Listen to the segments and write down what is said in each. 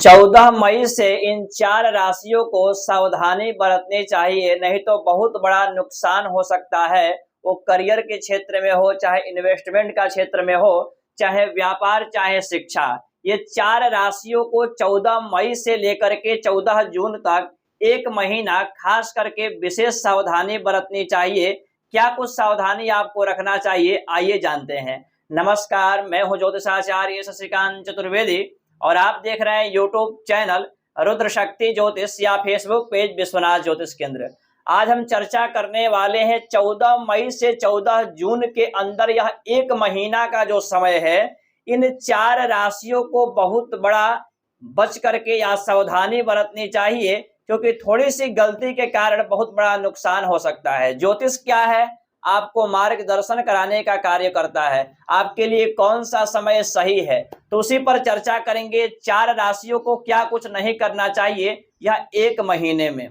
14 मई से इन 4 राशियों को सावधानी बरतनी चाहिए, नहीं तो बहुत बड़ा नुकसान हो सकता है। वो करियर के क्षेत्र में हो, चाहे इन्वेस्टमेंट का क्षेत्र में हो, चाहे व्यापार, चाहे शिक्षा। ये 4 राशियों को 14 मई से लेकर के 14 जून तक एक महीना खास करके विशेष सावधानी बरतनी चाहिए। क्या कुछ सावधानी आपको रखना चाहिए, आइए जानते हैं। नमस्कार, मैं हूं ज्योतिषाचार्य शशिकांत चतुर्वेदी और आप देख रहे हैं यूट्यूब चैनल रुद्र शक्ति ज्योतिष या फेसबुक पेज विश्वनाथ ज्योतिष केंद्र। आज हम चर्चा करने वाले हैं 14 मई से 14 जून के अंदर यह एक महीना का जो समय है, इन 4 राशियों को बहुत बड़ा बच करके या सावधानी बरतनी चाहिए, क्योंकि थोड़ी सी गलती के कारण बहुत बड़ा नुकसान हो सकता है। ज्योतिष क्या है? आपको मार्गदर्शन कराने का कार्य करता है। आपके लिए कौन सा समय सही है, तो उसी पर चर्चा करेंगे। 4 राशियों को क्या कुछ नहीं करना चाहिए यह एक महीने में।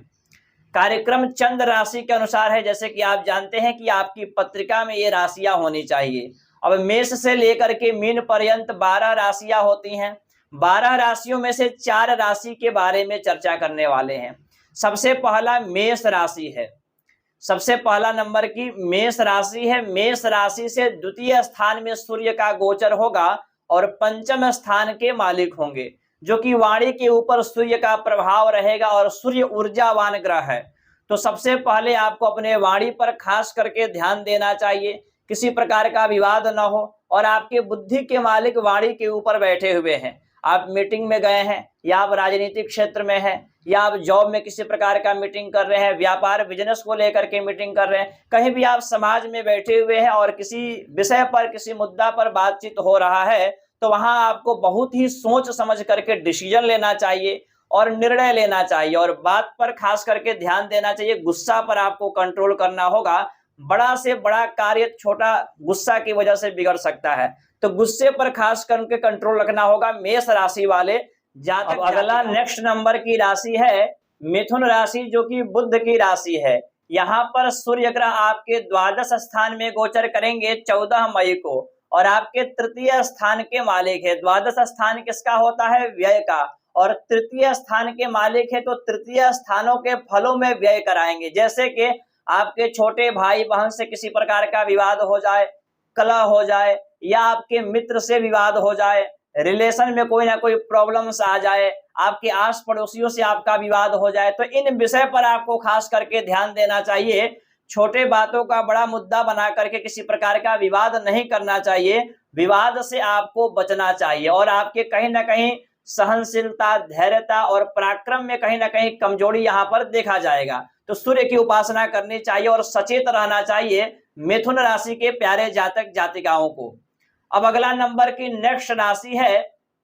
कार्यक्रम चंद्र राशि के अनुसार है। जैसे कि आप जानते हैं कि आपकी पत्रिका में ये राशियां होनी चाहिए। अब मेष से लेकर के मीन पर्यंत 12 राशियां होती हैं। 12 राशियों में से 4 राशि के बारे में चर्चा करने वाले हैं। सबसे पहला मेष राशि है। सबसे पहला नंबर की मेष राशि है। मेष राशि से द्वितीय स्थान में सूर्य का गोचर होगा और पंचम स्थान के मालिक होंगे, जो कि वाणी के ऊपर सूर्य का प्रभाव रहेगा और सूर्य ऊर्जावान ग्रह है। तो सबसे पहले आपको अपने वाणी पर खास करके ध्यान देना चाहिए, किसी प्रकार का विवाद न हो। और आपके बुद्धि के मालिक वाणी के ऊपर बैठे हुए हैं। आप मीटिंग में गए हैं, या आप राजनीतिक क्षेत्र में हैं, या आप जॉब में किसी प्रकार का मीटिंग कर रहे हैं, व्यापार बिजनेस को लेकर के मीटिंग कर रहे हैं, कहीं भी आप समाज में बैठे हुए हैं और किसी विषय पर, किसी मुद्दा पर बातचीत हो रहा है, तो वहां आपको बहुत ही सोच समझ करके डिसीजन लेना चाहिए और निर्णय लेना चाहिए और बात पर खास करके ध्यान देना चाहिए। गुस्सा पर आपको कंट्रोल करना होगा। बड़ा से बड़ा कार्य छोटा गुस्सा की वजह से बिगड़ सकता है, तो गुस्से पर खास करके कंट्रोल रखना होगा मेष राशि वाले जातक। अगला नेक्स्ट नंबर की राशि है मिथुन राशि, जो कि बुध की राशि है। यहाँ पर सूर्य ग्रह आपके द्वादश स्थान में गोचर करेंगे 14 मई को और आपके तृतीय स्थान के मालिक है। द्वादश स्थान किसका होता है? व्यय का। और तृतीय स्थान के मालिक है, तो तृतीय स्थानों के फलों में व्यय कराएंगे। जैसे कि आपके छोटे भाई बहन से किसी प्रकार का विवाद हो जाए, कलह हो जाए, या आपके मित्र से विवाद हो जाए, रिलेशन में कोई ना कोई प्रॉब्लम्स आ जाए, आपके आस पड़ोसियों से आपका विवाद हो जाए, तो इन विषय पर आपको खास करके ध्यान देना चाहिए। छोटे बातों का बड़ा मुद्दा बना करके किसी प्रकार का विवाद नहीं करना चाहिए। विवाद से आपको बचना चाहिए और आपके कहीं ना कहीं सहनशीलता, धैर्यता और पराक्रम में कहीं ना कहीं कमजोरी यहाँ पर देखा जाएगा। तो सूर्य की उपासना करनी चाहिए और सचेत रहना चाहिए मिथुन राशि के प्यारे जातक जातिकाओं को। अब अगला नंबर की नेक्स्ट राशि है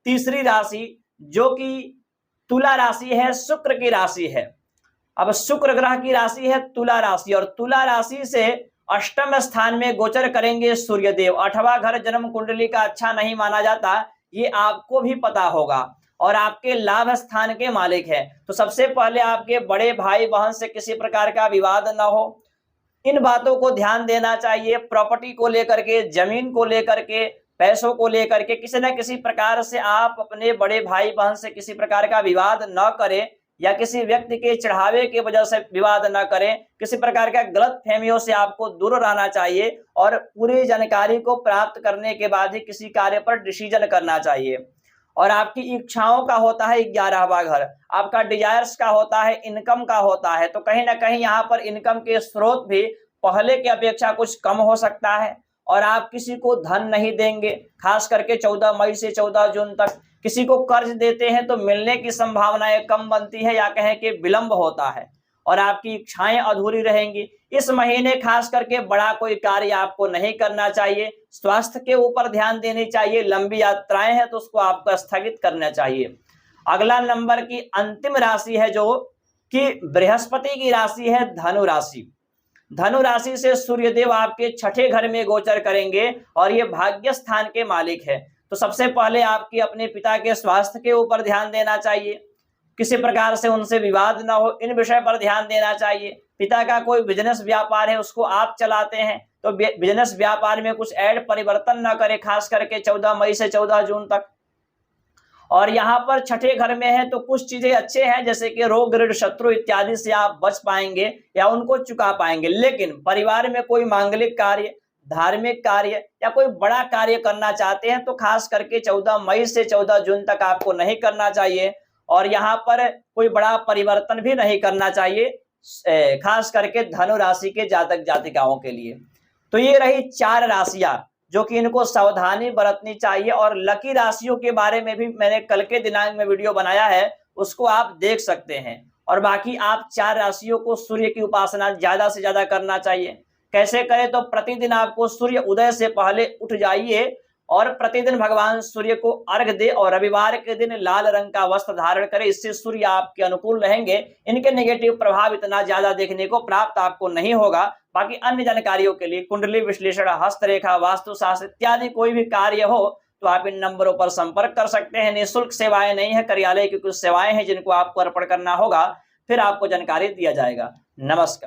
तीसरी राशि, जो कि तुला राशि है, शुक्र की राशि है। अब शुक्र ग्रह की राशि है तुला राशि और तुला राशि से अष्टम स्थान में गोचर करेंगे सूर्यदेव। 8वां घर जन्म कुंडली का अच्छा नहीं माना जाता, ये आपको भी पता होगा, और आपके लाभ स्थान के मालिक है। तो सबसे पहले आपके बड़े भाई बहन से किसी प्रकार का विवाद न हो, इन बातों को ध्यान देना चाहिए। प्रॉपर्टी को लेकर के, जमीन को लेकर के, पैसों को लेकर के किसी न किसी प्रकार से आप अपने बड़े भाई बहन से किसी प्रकार का विवाद न करें, या किसी व्यक्ति के चढ़ावे की वजह से विवाद न करें। किसी प्रकार का गलत फहमियों से आपको दूर रहना चाहिए और पूरी जानकारी को प्राप्त करने के बाद ही किसी कार्य पर डिसीजन करना चाहिए। और आपकी इच्छाओं का होता है 11वां घर, आपका डिजायर्स का होता है, इनकम का होता है, तो कहीं ना कहीं यहाँ पर इनकम के स्रोत भी पहले की अपेक्षा कुछ कम हो सकता है और आप किसी को धन नहीं देंगे। खास करके 14 मई से 14 जून तक किसी को कर्ज देते हैं तो मिलने की संभावनाएं कम बनती है, या कहें कि विलंब होता है और आपकी इच्छाएं अधूरी रहेंगी। इस महीने खास करके बड़ा कोई कार्य आपको नहीं करना चाहिए। स्वास्थ्य के ऊपर ध्यान देनी चाहिए। लंबी यात्राएं हैं तो उसको आपको स्थगित करना चाहिए। अगला नंबर की अंतिम राशि है जो कि बृहस्पति की राशि है धनु राशि। धनु राशि से सूर्यदेव आपके 6ठे घर में गोचर करेंगे और ये भाग्य स्थान के मालिक है। तो सबसे पहले आपकी अपने पिता के स्वास्थ्य के ऊपर ध्यान देना चाहिए। किसी प्रकार से उनसे विवाद ना हो, इन विषय पर ध्यान देना चाहिए। पिता का कोई बिजनेस व्यापार है, उसको आप चलाते हैं, तो बिजनेस व्यापार में कुछ ऐड परिवर्तन ना करें, खास करके 14 मई से 14 जून तक। और यहाँ पर छठे घर में है तो कुछ चीजें अच्छे हैं, जैसे कि रोग ऋण शत्रु इत्यादि से आप बच पाएंगे या उनको चुका पाएंगे। लेकिन परिवार में कोई मांगलिक कार्य, धार्मिक कार्य या कोई बड़ा कार्य करना चाहते हैं तो खास करके 14 मई से 14 जून तक आपको नहीं करना चाहिए। और यहाँ पर कोई बड़ा परिवर्तन भी नहीं करना चाहिए, खास करके धनु राशि के जातक जातिकाओं के लिए। तो ये रही 4 राशियां जो कि इनको सावधानी बरतनी चाहिए। और लकी राशियों के बारे में भी मैंने कल के दिनांक में वीडियो बनाया है, उसको आप देख सकते हैं। और बाकी आप 4 राशियों को सूर्य की उपासना ज्यादा से ज्यादा करना चाहिए। कैसे करें? तो प्रतिदिन आपको सूर्य उदय से पहले उठ जाइए और प्रतिदिन भगवान सूर्य को अर्घ दे और रविवार के दिन लाल रंग का वस्त्र धारण करें। इससे सूर्य आपके अनुकूल रहेंगे, इनके नेगेटिव प्रभाव इतना ज्यादा देखने को प्राप्त आपको नहीं होगा। बाकी अन्य जानकारियों के लिए कुंडली विश्लेषण, हस्तरेखा, वास्तुशास्त्र इत्यादि कोई भी कार्य हो तो आप इन नंबरों पर संपर्क कर सकते हैं। निःशुल्क सेवाएं नहीं है, कार्यालय की कुछ सेवाएं हैं जिनको आपको अर्पण करना होगा, फिर आपको जानकारी दिया जाएगा। नमस्कार।